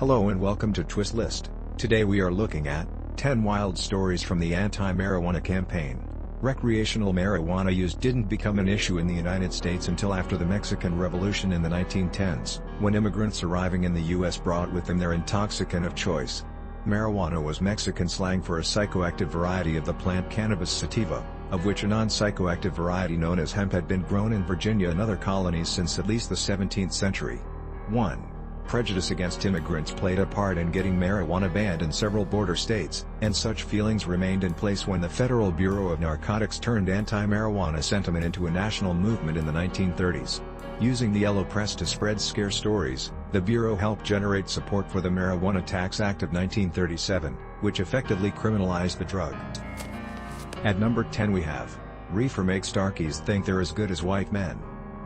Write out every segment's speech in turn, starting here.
Hello and welcome to Twist List. Today we are looking at 10 wild stories from the anti-marijuana campaign. Recreational marijuana use didn't become an issue in the United States until after the Mexican Revolution in the 1910s, when immigrants arriving in the U.S. brought with them their intoxicant of choice. Marijuana was Mexican slang for a psychoactive variety of the plant Cannabis sativa, of which a non-psychoactive variety known as hemp had been grown in Virginia and other colonies since at least the 17th century. 1. Prejudice against immigrants played a part in getting marijuana banned in several border states, and such feelings remained in place when the Federal Bureau of Narcotics turned anti-marijuana sentiment into a national movement in the 1930s. Using the yellow press to spread scare stories, the Bureau helped generate support for the Marijuana Tax Act of 1937, which effectively criminalized the drug. At number 10 we have, Reefer makes darkies think they're as good as white men.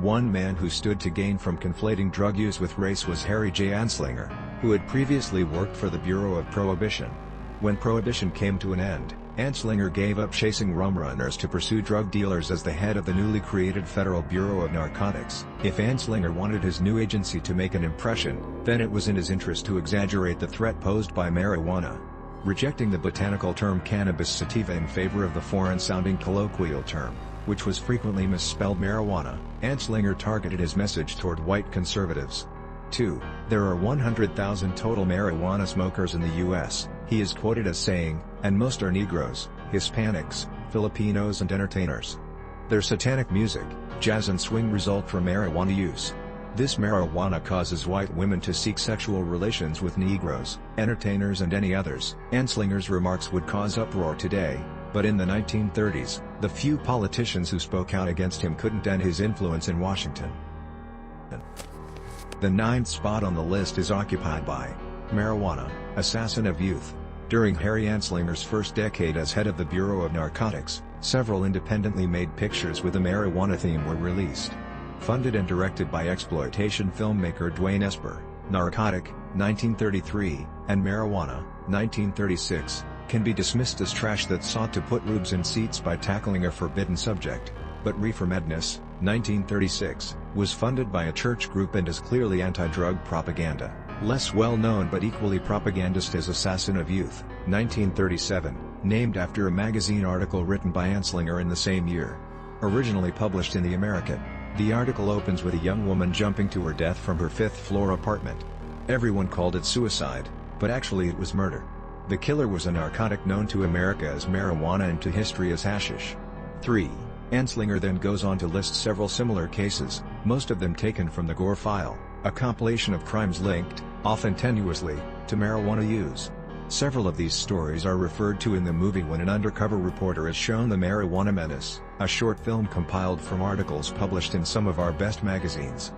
One man who stood to gain from conflating drug use with race was Harry J. Anslinger, who had previously worked for the Bureau of Prohibition. When Prohibition came to an end, Anslinger gave up chasing rum runners to pursue drug dealers as the head of the newly created Federal Bureau of Narcotics. If Anslinger wanted his new agency to make an impression, then it was in his interest to exaggerate the threat posed by marijuana. Rejecting the botanical term cannabis sativa in favor of the foreign-sounding colloquial term, which was frequently misspelled marijuana, Anslinger targeted his message toward white conservatives. 2. There are 100,000 total marijuana smokers in the U.S., he is quoted as saying, and most are Negroes, Hispanics, Filipinos and entertainers. Their satanic music, jazz and swing result from marijuana use. This marijuana causes white women to seek sexual relations with Negroes, entertainers and any others. Anslinger's remarks would cause uproar today, but in the 1930s, the few politicians who spoke out against him couldn't end his influence in Washington. The 9th spot on the list is occupied by marijuana, assassin of youth. During Harry Anslinger's first decade as head of the Bureau of Narcotics, several independently made pictures with a marijuana theme were released. Funded and directed by exploitation filmmaker Dwayne Esper, Narcotic, 1933, and Marijuana, 1936, can be dismissed as trash that sought to put rubes in seats by tackling a forbidden subject, but Reefer Madness, 1936, was funded by a church group and is clearly anti-drug propaganda. Less well-known but equally propagandist is Assassin of Youth, 1937, named after a magazine article written by Anslinger in the same year. Originally published in The American, the article opens with a young woman jumping to her death from her 5th-floor apartment. Everyone called it suicide, but actually it was murder. The killer was a narcotic known to America as marijuana and to history as hashish. 3. Anslinger then goes on to list several similar cases, most of them taken from the Gore File, a compilation of crimes linked, often tenuously, to marijuana use. Several of these stories are referred to in the movie when an undercover reporter is shown The Marijuana Menace, a short film compiled from articles published in some of our best magazines.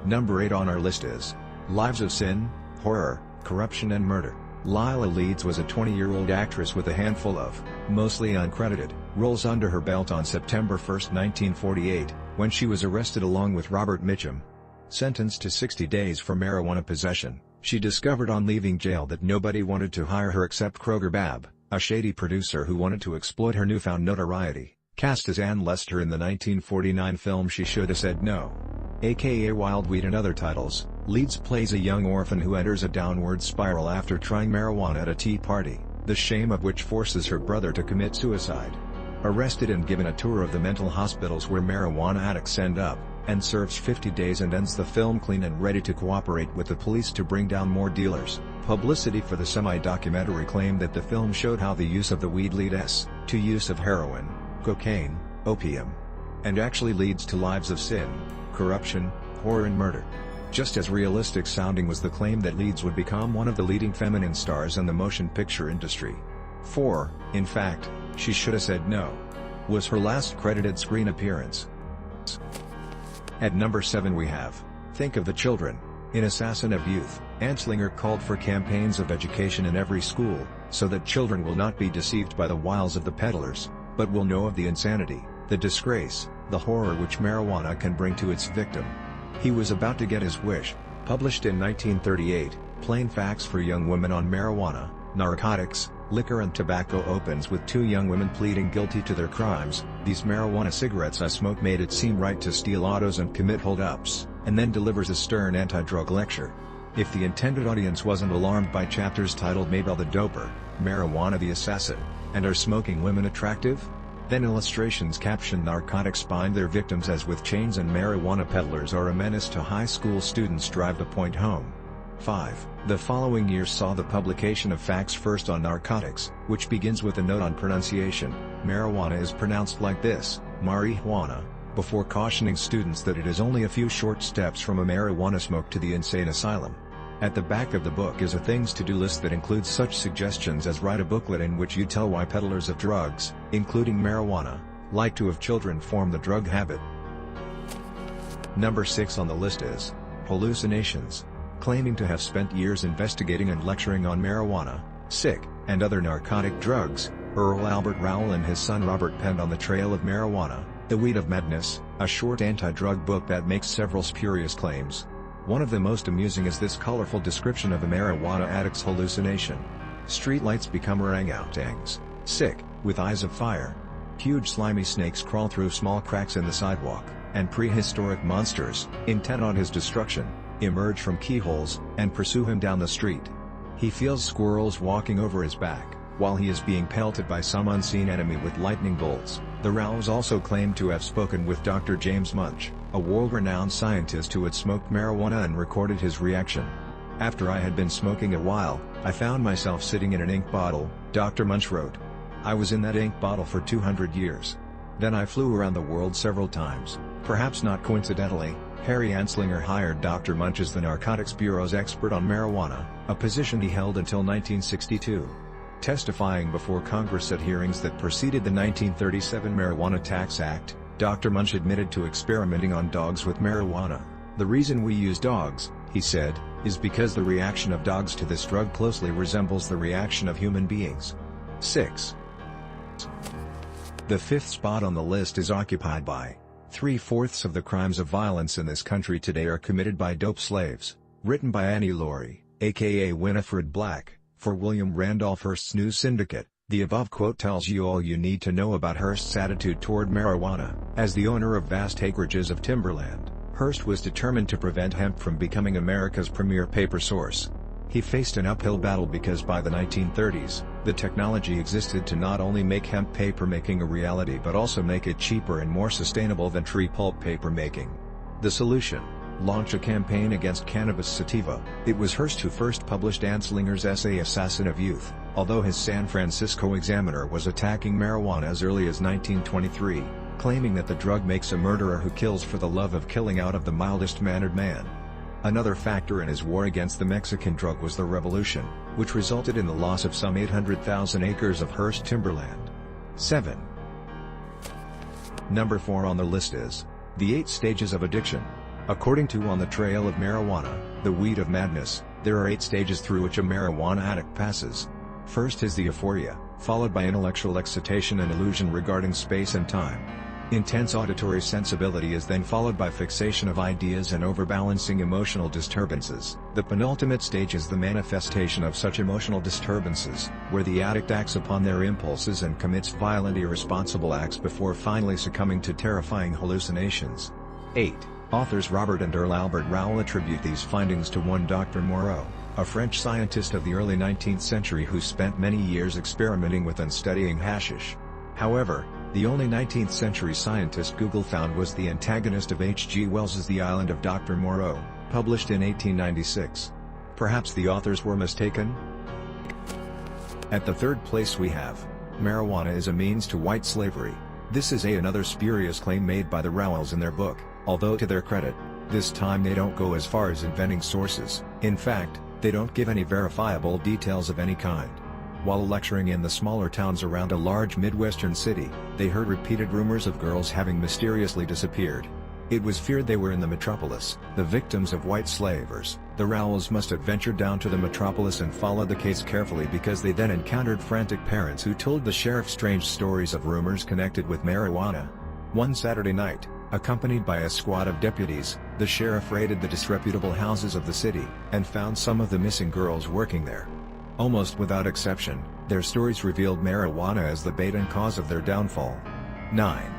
Number 8 on our list is Lives of Sin, Horror, Corruption and Murder. Lila Leeds was a 20-year-old actress with a handful of, mostly uncredited, roles under her belt on September 1, 1948, when she was arrested along with Robert Mitchum. Sentenced to 60 days for marijuana possession, she discovered on leaving jail that nobody wanted to hire her except Kroger Babb, a shady producer who wanted to exploit her newfound notoriety. Cast as Ann Lester in the 1949 film She Shoulda Said No, aka Wildweed and other titles, Leeds plays a young orphan who enters a downward spiral after trying marijuana at a tea party, the shame of which forces her brother to commit suicide. Arrested and given a tour of the mental hospitals where marijuana addicts end up, and serves 50 days and ends the film clean and ready to cooperate with the police to bring down more dealers. Publicity for the semi-documentary claimed that the film showed how the use of the weed leads to use of heroin, cocaine, opium, and actually leads to lives of sin, corruption, horror and murder. Just as realistic sounding was the claim that Leeds would become one of the leading feminine stars in the motion picture industry. 4. In fact, She Shoulda Said No was her last credited screen appearance. At number 7 we have Think of the Children. In Assassin of Youth, Anslinger called for campaigns of education in every school, so that children will not be deceived by the wiles of the peddlers, but will know of the insanity, the disgrace, the horror which marijuana can bring to its victim. He was about to get his wish. Published in 1938, Plain Facts for Young Women on Marijuana, Narcotics, Liquor and Tobacco opens with 2 young women pleading guilty to their crimes. These marijuana cigarettes I smoke made it seem right to steal autos and commit hold-ups, and then delivers a stern anti-drug lecture. If the intended audience wasn't alarmed by chapters titled Maybell the Doper, Marijuana the Assassin, and Are Smoking Women Attractive? Then illustrations caption narcotics bind their victims as with chains and marijuana peddlers are a menace to high school students drive the point home. 5. The following year saw the publication of Facts First on Narcotics, which begins with a note on pronunciation. Marijuana is pronounced like this, marijuana, before cautioning students that it is only a few short steps from a marijuana smoke to the insane asylum. At the back of the book is a things to do list that includes such suggestions as write a booklet in which you tell why peddlers of drugs, including marijuana, like to have children form the drug habit. Number 6 on the list is Hallucinations. Claiming to have spent years investigating and lecturing on marijuana, sick, and other narcotic drugs, Earl Albert Rowell and his son Robert penned On the Trail of Marijuana, The Weed of Madness, a short anti-drug book that makes several spurious claims. One of the most amusing is this colorful description of a marijuana addict's hallucination. Streetlights become orangutans, sick, with eyes of fire. Huge slimy snakes crawl through small cracks in the sidewalk, and prehistoric monsters, intent on his destruction, emerge from keyholes, and pursue him down the street. He feels squirrels walking over his back, while he is being pelted by some unseen enemy with lightning bolts. The Rowells also claimed to have spoken with Dr. James Munch, a world-renowned scientist who had smoked marijuana and recorded his reaction. After I had been smoking a while, I found myself sitting in an ink bottle, Dr. Munch wrote. I was in that ink bottle for 200 years. Then I flew around the world several times. Perhaps not coincidentally, Harry Anslinger hired Dr. Munch as the Narcotics Bureau's expert on marijuana, a position he held until 1962. Testifying before Congress at hearings that preceded the 1937 Marijuana Tax Act, Dr. Munch admitted to experimenting on dogs with marijuana. The reason we use dogs, he said, is because the reaction of dogs to this drug closely resembles the reaction of human beings. 6. The fifth spot on the list is occupied by 3/4 of the crimes of violence in this country today are committed by dope slaves, written by Annie Laurie, aka Winifred Black, for William Randolph Hearst's News Syndicate. The above quote tells you all you need to know about Hearst's attitude toward marijuana. As the owner of vast acreages of timberland, Hearst was determined to prevent hemp from becoming America's premier paper source. He faced an uphill battle because by the 1930s, the technology existed to not only make hemp paper making a reality but also make it cheaper and more sustainable than tree pulp paper making. The solution? Launch a campaign against cannabis sativa. It was Hearst who first published Anslinger's essay Assassin of Youth, although his San Francisco Examiner was attacking marijuana as early as 1923, claiming that the drug makes a murderer who kills for the love of killing out of the mildest-mannered man. Another factor in his war against the Mexican drug was the Revolution, which resulted in the loss of some 800,000 acres of Hearst timberland. 7. Number 4 on the list is The 8 Stages of Addiction. According to On the Trail of Marijuana, The Weed of Madness, there are 8 stages through which a marijuana addict passes. First is the euphoria, followed by intellectual excitation and illusion regarding space and time. Intense auditory sensibility is then followed by fixation of ideas and overbalancing emotional disturbances. The penultimate stage is the manifestation of such emotional disturbances, where the addict acts upon their impulses and commits violent irresponsible acts before finally succumbing to terrifying hallucinations. 8. Authors Robert and Earl Albert Rowell attribute these findings to one Dr. Moreau, a French scientist of the early 19th century who spent many years experimenting with and studying hashish. However, the only 19th century scientist Google found was the antagonist of H.G. Wells's The Island of Dr. Moreau, published in 1896. Perhaps the authors were mistaken? At the third place we have, marijuana is a means to white slavery. This is another spurious claim made by the Rowells in their book, although to their credit, this time they don't go as far as inventing sources. In fact, they don't give any verifiable details of any kind. While lecturing in the smaller towns around a large Midwestern city, they heard repeated rumors of girls having mysteriously disappeared. It was feared they were in the metropolis, the victims of white slavers. The Rowells must have ventured down to the metropolis and followed the case carefully because they then encountered frantic parents who told the sheriff strange stories of rumors connected with marijuana. One Saturday night, accompanied by a squad of deputies, the sheriff raided the disreputable houses of the city, and found some of the missing girls working there. Almost without exception, their stories revealed marijuana as the bait and cause of their downfall. 9.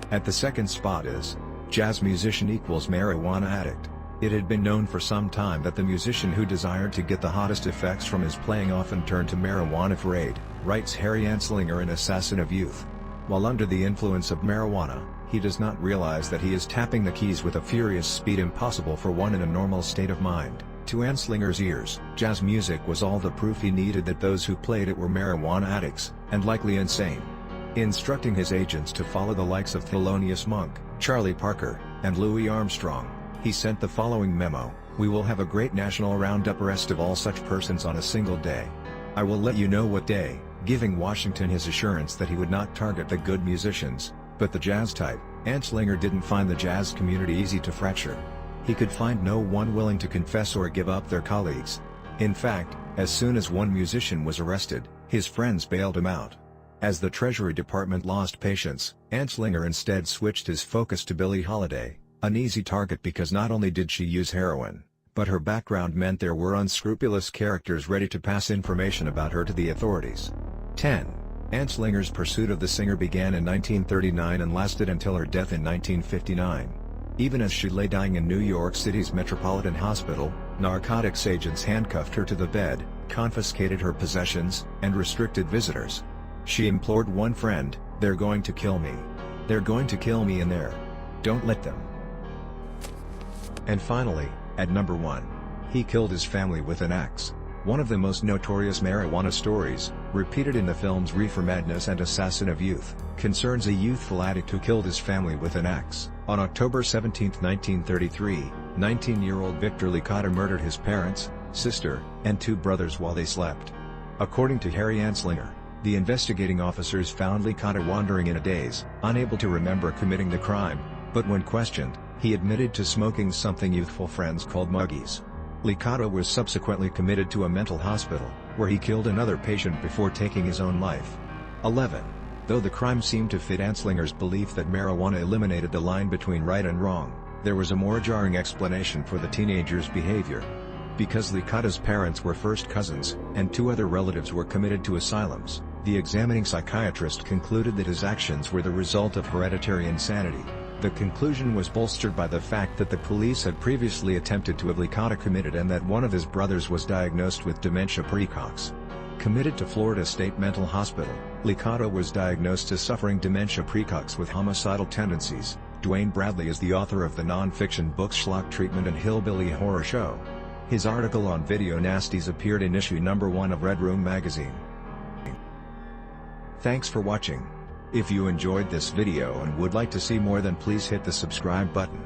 At the second spot is, jazz musician equals marijuana addict. It had been known for some time that the musician who desired to get the hottest effects from his playing often turned to marijuana for aid, writes Harry Anslinger in Assassin of Youth. While under the influence of marijuana, he does not realize that he is tapping the keys with a furious speed impossible for one in a normal state of mind. To Anslinger's ears, jazz music was all the proof he needed that those who played it were marijuana addicts, and likely insane. Instructing his agents to follow the likes of Thelonious Monk, Charlie Parker, and Louis Armstrong, he sent the following memo: "We will have a great national roundup arrest of all such persons on a single day. I will let you know what day," giving Washington his assurance that he would not target the good musicians, but the jazz type. Anslinger didn't find the jazz community easy to fracture. He could find no one willing to confess or give up their colleagues. In fact, as soon as one musician was arrested, his friends bailed him out. As the Treasury Department lost patience, Anslinger instead switched his focus to Billie Holiday, an easy target because not only did she use heroin, but her background meant there were unscrupulous characters ready to pass information about her to the authorities. 10. Anslinger's pursuit of the singer began in 1939 and lasted until her death in 1959. Even as she lay dying in New York City's Metropolitan Hospital, narcotics agents handcuffed her to the bed, confiscated her possessions, and restricted visitors. She implored one friend, "They're going to kill me. They're going to kill me in there. Don't let them." And finally, at number 1. He killed his family with an axe. One of the most notorious marijuana stories, repeated in the films Reefer Madness and Assassin of Youth, concerns a youthful addict who killed his family with an axe. On October 17, 1933, 19-year-old Victor Licata murdered his parents, sister, and 2 brothers while they slept. According to Harry Anslinger, the investigating officers found Licata wandering in a daze, unable to remember committing the crime, but when questioned, he admitted to smoking something youthful friends called muggies. Licata was subsequently committed to a mental hospital, where he killed another patient before taking his own life. 11. Though the crime seemed to fit Anslinger's belief that marijuana eliminated the line between right and wrong, there was a more jarring explanation for the teenager's behavior. Because Licata's parents were first cousins, and 2 other relatives were committed to asylums, the examining psychiatrist concluded that his actions were the result of hereditary insanity. The conclusion was bolstered by the fact that the police had previously attempted to have Licata committed and that one of his brothers was diagnosed with dementia precox. Committed to Florida State Mental Hospital, Licata was diagnosed as suffering dementia precox with homicidal tendencies. Dwayne Bradley is the author of the non-fiction books Schlock Treatment and Hillbilly Horror Show. His article on Video Nasties appeared in issue number 1 of Red Room magazine. Thanks for watching. If you enjoyed this video and would like to see more, then please hit the subscribe button.